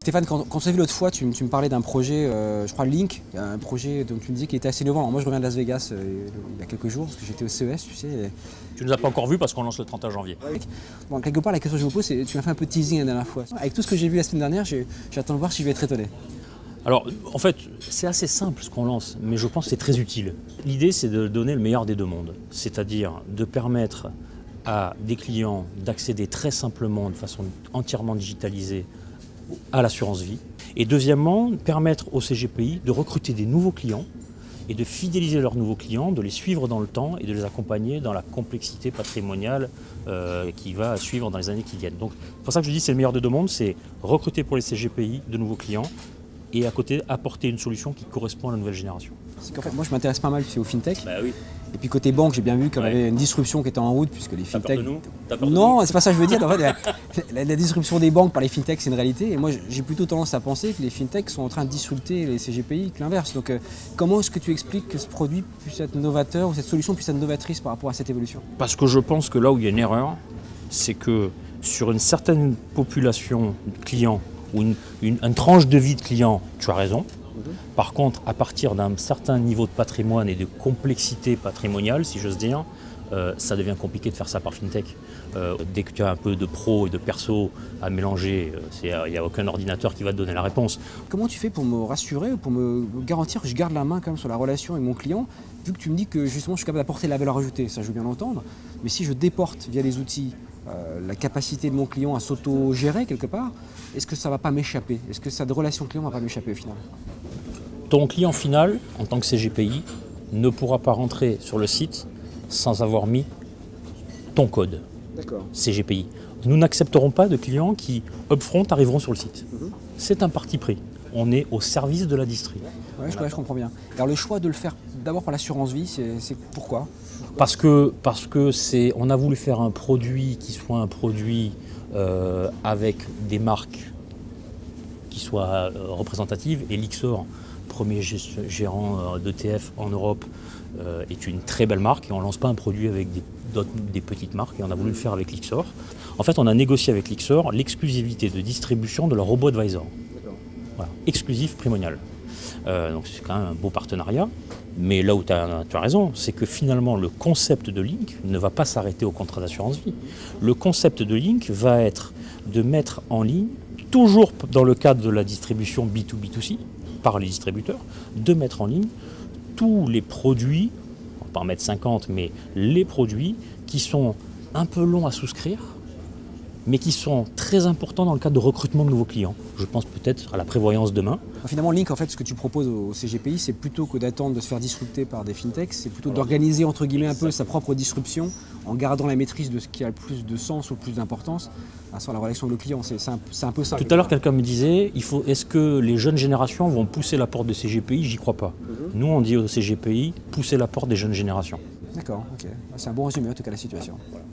Stéphane, quand on s'est vu l'autre fois, tu me parlais d'un projet, je crois Link, un projet dont tu me disais qu'il était assez innovant. Alors moi je reviens de Las Vegas il y a quelques jours, parce que j'étais au CES, tu sais. Tu ne nous as pas encore vu parce qu'on lance le 31 janvier. Bon, quelque part, la question que je me pose, c'est tu m'as fait un peu de teasing la dernière fois. Avec tout ce que j'ai vu la semaine dernière, j'attends de voir si je vais être étonné. Alors, en fait, c'est assez simple ce qu'on lance, mais je pense que c'est très utile. L'idée, c'est de donner le meilleur des deux mondes, c'est-à-dire de permettre à des clients d'accéder très simplement, de façon entièrement digitalisée, à l'assurance vie. Et deuxièmement, permettre au CGPI de recruter des nouveaux clients et de fidéliser leurs nouveaux clients, de les suivre dans le temps et de les accompagner dans la complexité patrimoniale qui va suivre dans les années qui viennent. Donc, c'est pour ça que je dis que c'est le meilleur des deux mondes, c'est recruter pour les CGPI de nouveaux clients et à côté apporter une solution qui correspond à la nouvelle génération. C'est qu'en fait, moi je m'intéresse pas mal au fintech. Bah oui. Et puis côté banque, j'ai bien vu qu'il y avait une disruption qui était en route, puisque les fintech... T'as peur de nous? Non, c'est pas ça que je veux dire. En fait, la disruption des banques par les fintech, c'est une réalité. Et moi, j'ai plutôt tendance à penser que les fintech sont en train de disrupter les CGPI que l'inverse. Donc, comment est-ce que tu expliques que ce produit puisse être novateur ou cette solution puisse être novatrice par rapport à cette évolution? Parce que je pense que là où il y a une erreur, c'est que sur une certaine population de clients ou une tranche de vie de clients, tu as raison. Par contre, à partir d'un certain niveau de patrimoine et de complexité patrimoniale, si j'ose dire, ça devient compliqué de faire ça par fintech. Dès que tu as un peu de pro et de perso à mélanger, il n'y a aucun ordinateur qui va te donner la réponse. Comment tu fais pour me rassurer, pour me garantir que je garde la main quand même sur la relation avec mon client, vu que tu me dis que justement je suis capable d'apporter la valeur ajoutée, ça je veux bien l'entendre, mais si je déporte via les outils la capacité de mon client à s'auto-gérer quelque part, est-ce que ça ne va pas m'échapper? Est-ce que cette relation client ne va pas m'échapper au final? Ton client final, en tant que CGPI, ne pourra pas rentrer sur le site sans avoir mis ton code CGPI. Nous n'accepterons pas de clients qui, upfront, arriveront sur le site. C'est un parti pris. On est au service de la distri. Ouais, je comprends bien. Alors le choix de le faire d'abord par l'assurance vie, c'est pourquoi? Parce que on a voulu faire un produit qui soit un produit avec des marques qui soient représentatives, et Lyxor, premier gérant d'ETF en Europe, est une très belle marque, et on ne lance pas un produit avec des petites marques, et on a voulu le faire avec Lyxor. En fait, on a négocié avec Lyxor l'exclusivité de distribution de leur robot advisor. Voilà, exclusif Primonial. Donc c'est quand même un beau partenariat, mais là où tu as raison, c'est que finalement le concept de Link ne va pas s'arrêter au contrat d'assurance vie. Le concept de Link va être de mettre en ligne, toujours dans le cadre de la distribution B2B2C, par les distributeurs, de mettre en ligne tous les produits, on va pas en mettre 50, mais les produits qui sont un peu longs à souscrire, mais qui sont très importants dans le cadre de recrutement de nouveaux clients. Je pense peut-être à la prévoyance demain. Finalement, Link, en fait, ce que tu proposes au CGPI, c'est plutôt que d'attendre de se faire disrupter par des fintechs, c'est plutôt d'organiser, entre guillemets, un peu sa propre disruption, en gardant la maîtrise de ce qui a le plus de sens ou le plus d'importance sur la relation avec le client. C'est un peu ça. Tout à l'heure, quelqu'un me disait, est-ce que les jeunes générations vont pousser la porte de CGPI? J'y crois pas. Nous, on dit au CGPI, pousser la porte des jeunes générations. D'accord, ok. C'est un bon résumé, en tout cas, de la situation. Voilà.